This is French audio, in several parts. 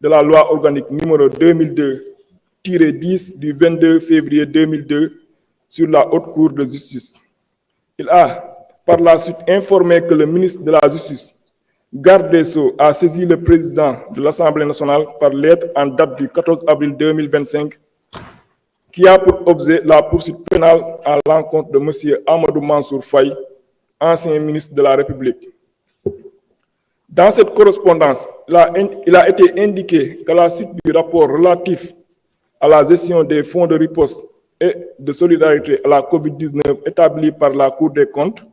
de la loi organique numéro 2002-10 du 22 février 2002 sur la Haute Cour de justice. Il a par la suite informé que le ministre de la Justice, garde des Sceaux, a saisi le président de l'Assemblée nationale par lettre en date du 14 avril 2025 qui a pour objet la poursuite pénale à l'encontre de M. Amadou Mansour Faye, ancien ministre de la République. Dans cette correspondance, il a été indiqué qu'à la suite du rapport relatif à la gestion des fonds de riposte et de solidarité à la COVID-19 établi par la Cour des comptes,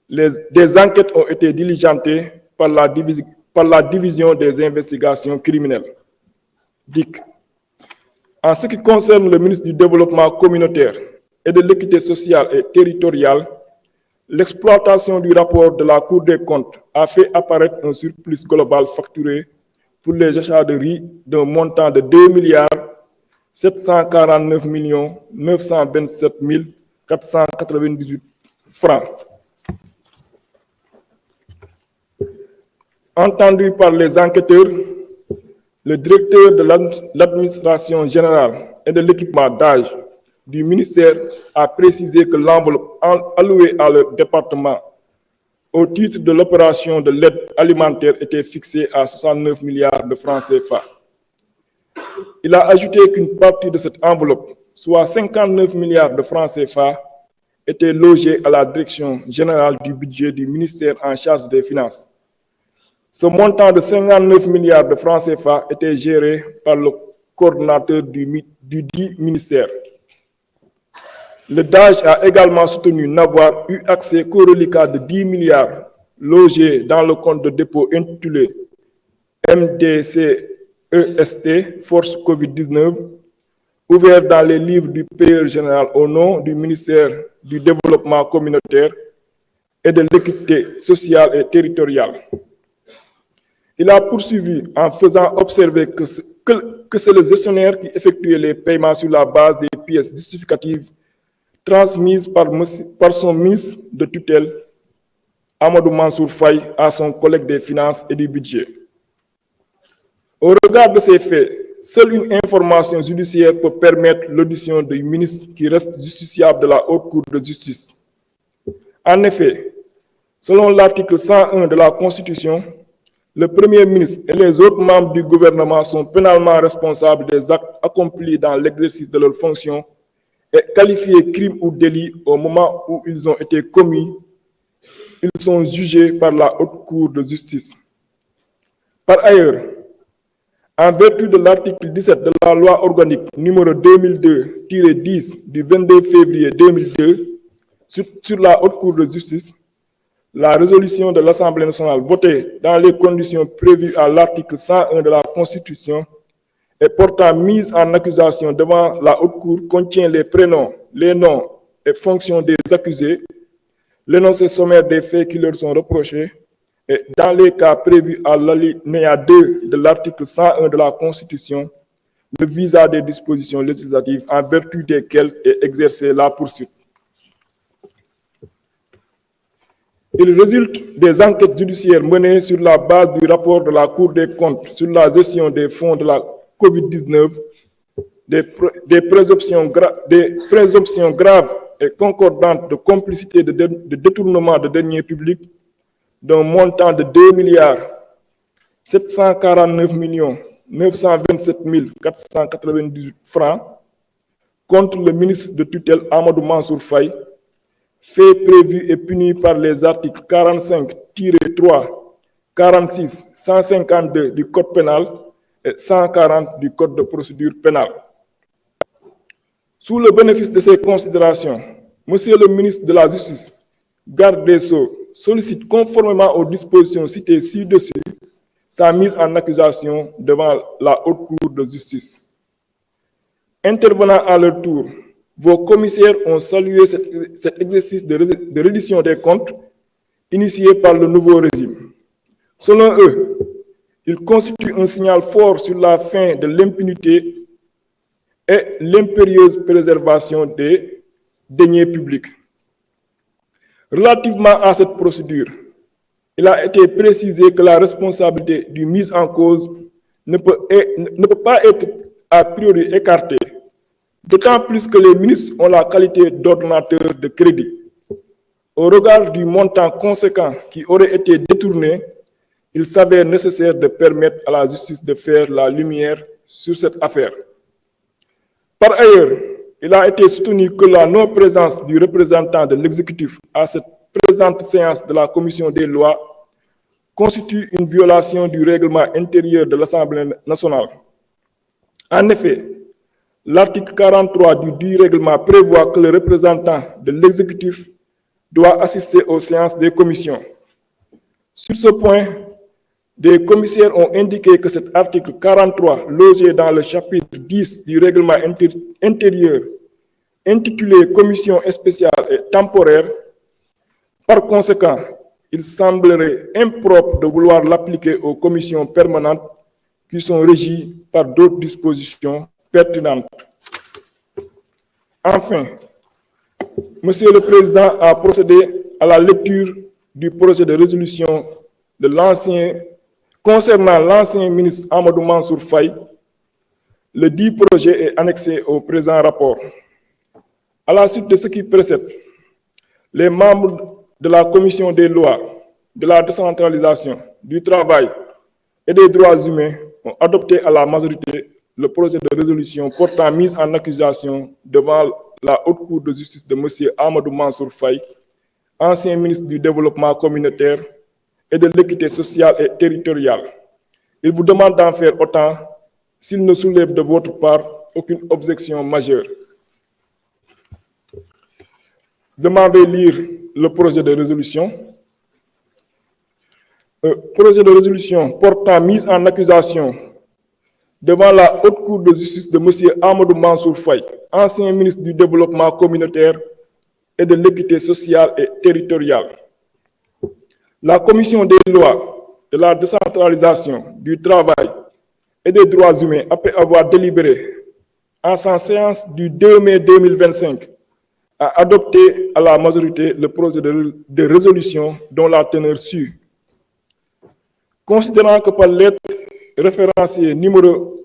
des enquêtes ont été diligentées par la division des investigations criminelles, DIC. En ce qui concerne le ministre du Développement communautaire et de l'équité sociale et territoriale, l'exploitation du rapport de la Cour des comptes a fait apparaître un surplus global facturé pour les achats de riz d'un montant de 2 749 927 498 francs. Entendu par les enquêteurs, le directeur de l'administration générale et de l'équipement d'âge du ministère a précisé que l'enveloppe allouée à leur département au titre de l'opération de l'aide alimentaire était fixée à 69 milliards de francs CFA. Il a ajouté qu'une partie de cette enveloppe, soit 59 milliards de francs CFA, était logée à la direction générale du budget du ministère en charge des finances. Ce montant de 59 milliards de francs CFA était géré par le coordonnateur du dit ministère. Le DAGE a également soutenu n'avoir eu accès qu'au reliquat de 10 milliards logés dans le compte de dépôt intitulé MDCEST Force Covid-19, ouvert dans les livres du payeur général au nom du ministère du Développement communautaire et de l'équité sociale et territoriale. Il a poursuivi en faisant observer que c'est le gestionnaire qui effectuait les paiements sur la base des pièces justificatives transmises par son ministre de tutelle, Amadou Mansour Faye, à son collègue des finances et du budget. Au regard de ces faits, seule une information judiciaire peut permettre l'audition du ministre qui reste justiciable de la Haute Cour de justice. En effet, selon l'article 101 de la Constitution, le Premier ministre et les autres membres du gouvernement sont pénalement responsables des actes accomplis dans l'exercice de leurs fonctions et qualifiés crimes ou délits au moment où ils ont été commis. Ils sont jugés par la Haute Cour de justice. Par ailleurs, en vertu de l'article 17 de la loi organique numéro 2002-10 du 22 février 2002 sur la Haute Cour de justice, la résolution de l'Assemblée nationale votée dans les conditions prévues à l'article 101 de la Constitution et portant mise en accusation devant la Haute Cour contient les prénoms, les noms et fonctions des accusés, l'énoncé sommaire des faits qui leur sont reprochés, et dans les cas prévus à l'alinéa 2 de l'article 101 de la Constitution, le visa des dispositions législatives en vertu desquelles est exercée la poursuite. Il résulte des enquêtes judiciaires menées sur la base du rapport de la Cour des comptes sur la gestion des fonds de la COVID-19, des présomptions graves et concordantes de complicité de détournement de deniers publics d'un montant de 2 749 927 498 francs contre le ministre de tutelle Amadou Mansour Faye, fait prévu et puni par les articles 45-3, 46, 152 du Code pénal et 140 du Code de procédure pénale. Sous le bénéfice de ces considérations, Monsieur le ministre de la Justice, garde des Sceaux, sollicite conformément aux dispositions citées ci-dessus sa mise en accusation devant la Haute Cour de justice. Intervenant à leur tour, vos commissaires ont salué cet exercice de reddition des comptes initié par le nouveau régime. Selon eux, il constitue un signal fort sur la fin de l'impunité et l'impérieuse préservation des deniers publics. Relativement à cette procédure, il a été précisé que la responsabilité du mis en cause ne peut pas être a priori écarté, d'autant plus que les ministres ont la qualité d'ordonnateurs de crédit. Au regard du montant conséquent qui aurait été détourné, il s'avère nécessaire de permettre à la justice de faire la lumière sur cette affaire. Par ailleurs, il a été soutenu que la non-présence du représentant de l'exécutif à cette présente séance de la Commission des lois constitue une violation du règlement intérieur de l'Assemblée nationale. En effet, l'article 43 du règlement prévoit que le représentant de l'exécutif doit assister aux séances des commissions. Sur ce point, des commissaires ont indiqué que cet article 43, logé dans le chapitre 10 du règlement intérieur, intitulé Commission spéciale et temporaire, par conséquent, il semblerait impropre de vouloir l'appliquer aux commissions permanentes qui sont régies par d'autres dispositions pertinentes. Enfin, Monsieur le Président a procédé à la lecture du projet de résolution concernant l'ancien ministre Amadou Mansour Faye. Le dit projet est annexé au présent rapport. À la suite de ce qui précède, les membres de la Commission des lois, de la décentralisation, du travail et des droits humains ont adopté à la majorité le projet de résolution portant mise en accusation devant la Haute Cour de justice de M. Amadou Mansour Faye, ancien ministre du Développement communautaire et de l'équité sociale et territoriale. Il vous demande d'en faire autant s'il ne soulève de votre part aucune objection majeure. Je m'en vais lire le projet de résolution. Projet de résolution portant mise en accusation devant la Haute Cour de justice de M. Amadou Mansour Faye, ancien ministre du Développement communautaire et de l'équité sociale et territoriale. La Commission des lois, de la décentralisation, du travail et des droits humains, après avoir délibéré en sa séance du 2 mai 2025, a adopté à la majorité le projet de résolution dont la teneur suit. Considérant que par lettre référencier numéro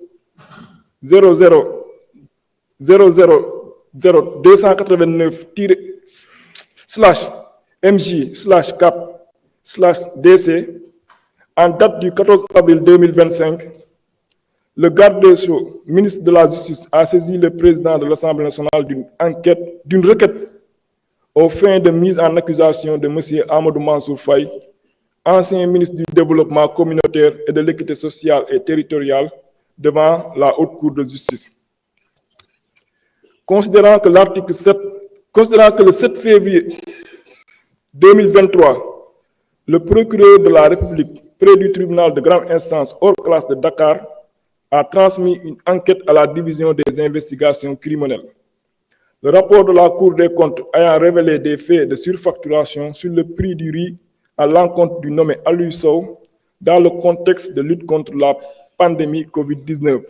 00000289/MJ/CAP/DC, en date du 14 avril 2025, le garde des Sceaux, ministre de la Justice, a saisi le président de l'Assemblée nationale d'une requête aux fins de mise en accusation de M. Amadou Mansour Faye, ancien ministre du Développement communautaire et de l'équité sociale et territoriale, devant la Haute Cour de justice. Considérant que le 7 février 2023, le procureur de la République près du tribunal de grande instance hors classe de Dakar a transmis une enquête à la division des investigations criminelles. Le rapport de la Cour des comptes ayant révélé des faits de surfacturation sur le prix du riz à l'encontre du nommé Aliou Sow dans le contexte de lutte contre la pandémie Covid-19.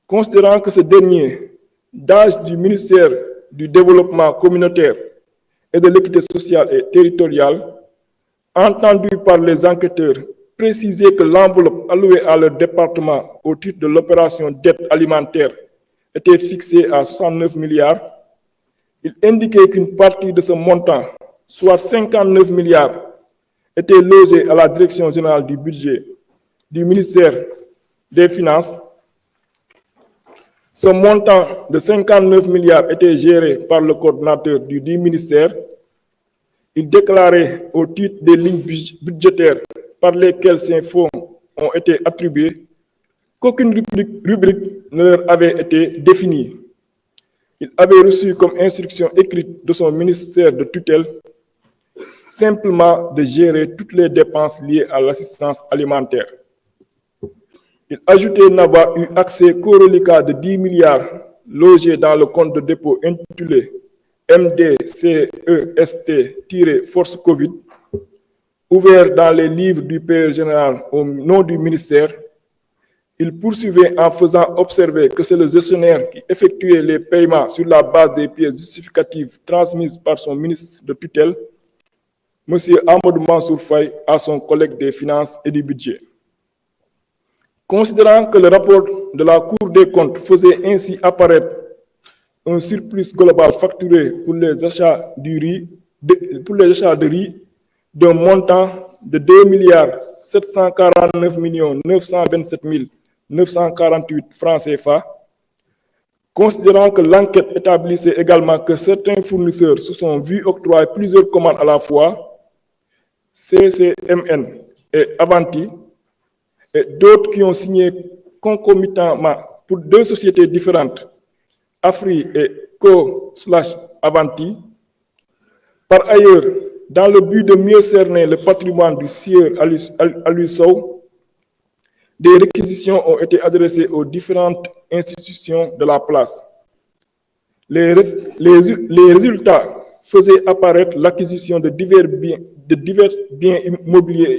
Considérant que ce dernier, d'âge du ministère du Développement communautaire et de l'équité sociale et territoriale, entendu par les enquêteurs préciser que l'enveloppe allouée à leur département au titre de l'opération d'aide alimentaire était fixée à 69 milliards, il indiquait qu'une partie de ce montant, soit 59 milliards, était logée à la Direction générale du budget du ministère des Finances. Ce montant de 59 milliards était géré par le coordonnateur du dit ministère. Il déclarait au titre des lignes budgétaires par lesquelles ces fonds ont été attribués qu'aucune rubrique ne leur avait été définie. Il avait reçu comme instruction écrite de son ministère de tutelle simplement de gérer toutes les dépenses liées à l'assistance alimentaire. Il ajoutait n'avoir eu accès qu'au reliquat de 10 milliards logés dans le compte de dépôt intitulé MDCEST-Force Covid, ouvert dans les livres du payeur général au nom du ministère. Il poursuivait en faisant observer que c'est le gestionnaire qui effectuait les paiements sur la base des pièces justificatives transmises par son ministre de tutelle, M. Amadou Mansour Faye, à son collègue des finances et du budget. Considérant que le rapport de la Cour des comptes faisait ainsi apparaître un surplus global facturé pour les achats de riz d'un montant de 2 749 927 francs CFA, considérant que l'enquête établissait également que certains fournisseurs se sont vus octroyer plusieurs commandes à la fois, CCMN et Avanti, et d'autres qui ont signé concomitamment pour 2 sociétés différentes, Afri et Co/Avanti. Par ailleurs, dans le but de mieux cerner le patrimoine du sieur Aliou Sow, des réquisitions ont été adressées aux différentes institutions de la place. Les résultats faisaient apparaître l'acquisition de divers biens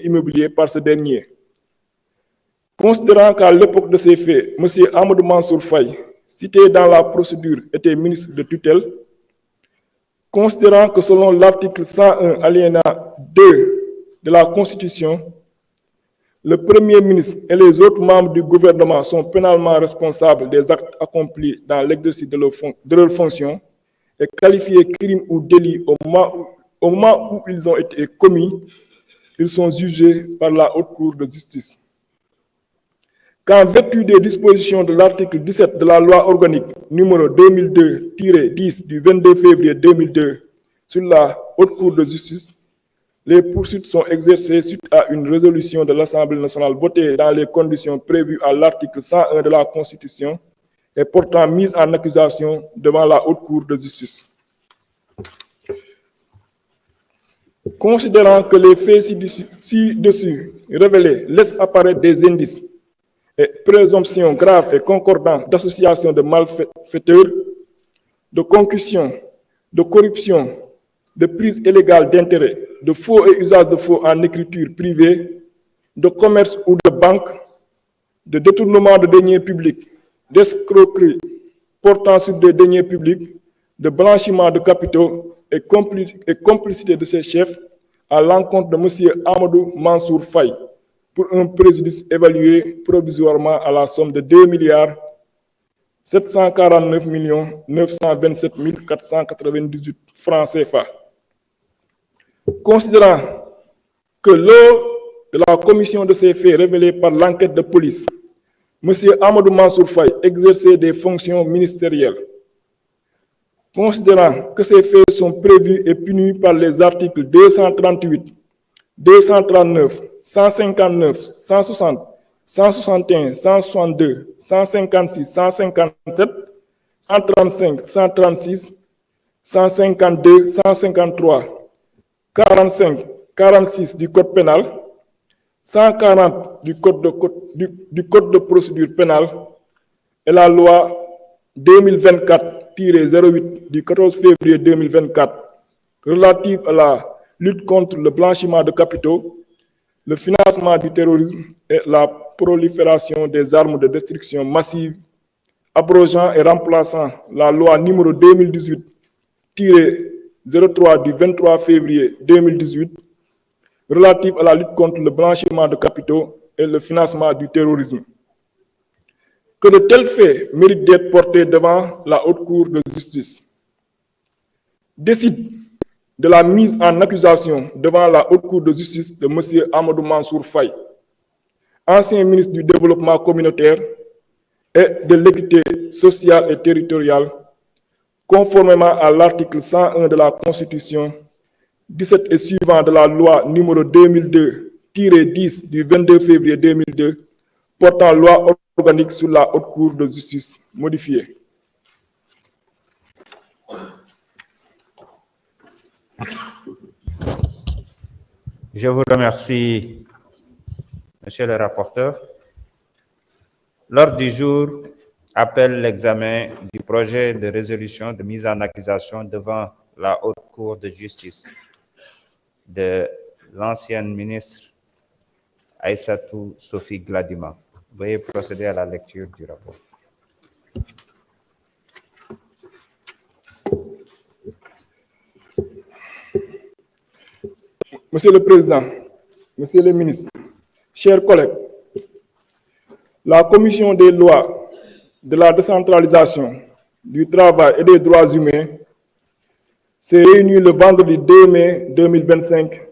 immobiliers par ce dernier. Considérant qu'à l'époque de ces faits, M. Amadou Mansour Faye, cité dans la procédure, était ministre de tutelle, considérant que selon l'article 101 alinéa 2 de la Constitution, le Premier ministre et les autres membres du gouvernement sont pénalement responsables des actes accomplis dans l'exercice de leurs fonctions et qualifiés crimes ou délits au moment où ils ont été commis, ils sont jugés par la Haute Cour de justice. Qu'en vertu des dispositions de l'article 17 de la loi organique numéro 2002-10 du 22 février 2002 sur la Haute Cour de justice, les poursuites sont exercées suite à une résolution de l'Assemblée nationale votée dans les conditions prévues à l'article 101 de la Constitution et portant mise en accusation devant la Haute Cour de justice. Considérant que les faits ci-dessus révélés laissent apparaître des indices et présomptions graves et concordantes d'association de malfaiteurs, de concussion, de corruption, de prise illégale d'intérêt, de faux et usage de faux en écriture privée, de commerce ou de banque, de détournement de deniers publics, d'escroquerie portant sur des deniers publics, de blanchiment de capitaux et complicité de ses chefs à l'encontre de M. Amadou Mansour Faye, pour un préjudice évalué provisoirement à la somme de 2 749 927 498 francs CFA. Considérant que lors de la commission de ces faits révélés par l'enquête de police, M. Amadou Mansour Faye exerçait des fonctions ministérielles. Considérant que ces faits sont prévus et punis par les articles 238, 239, 159, 160, 161, 162, 156, 157, 135, 136, 152, 153, 45, 46 du Code pénal, 140 du Code de procédure pénale et la loi 2024-08 du 14 février 2024 relative à la lutte contre le blanchiment de capitaux, le financement du terrorisme et la prolifération des armes de destruction massive, abrogeant et remplaçant la loi numéro 2018-03 du 23 février 2018 relative à la lutte contre le blanchiment de capitaux et le financement du terrorisme. Que de tels faits méritent d'être portés devant la Haute Cour de justice. Décide de la mise en accusation devant la Haute Cour de justice de M. Amadou Mansour Faye, ancien ministre du Développement communautaire et de l'équité sociale et territoriale, conformément à l'article 101 de la Constitution, 17 et suivant de la loi numéro 2002-10 du 22 février 2002, portant loi organique sur la Haute Cour de justice modifiée. Je vous remercie, Monsieur le rapporteur. L'ordre du jour appelle l'examen du projet de résolution de mise en accusation devant la Haute Cour de justice de l'ancienne ministre Aïssatou Sophie Gladima. Veuillez procéder à la lecture du rapport. Monsieur le Président, Monsieur le Ministre, chers collègues, La Commission des lois, de la décentralisation, du travail et des droits humains s'est réunie le vendredi 2 mai 2025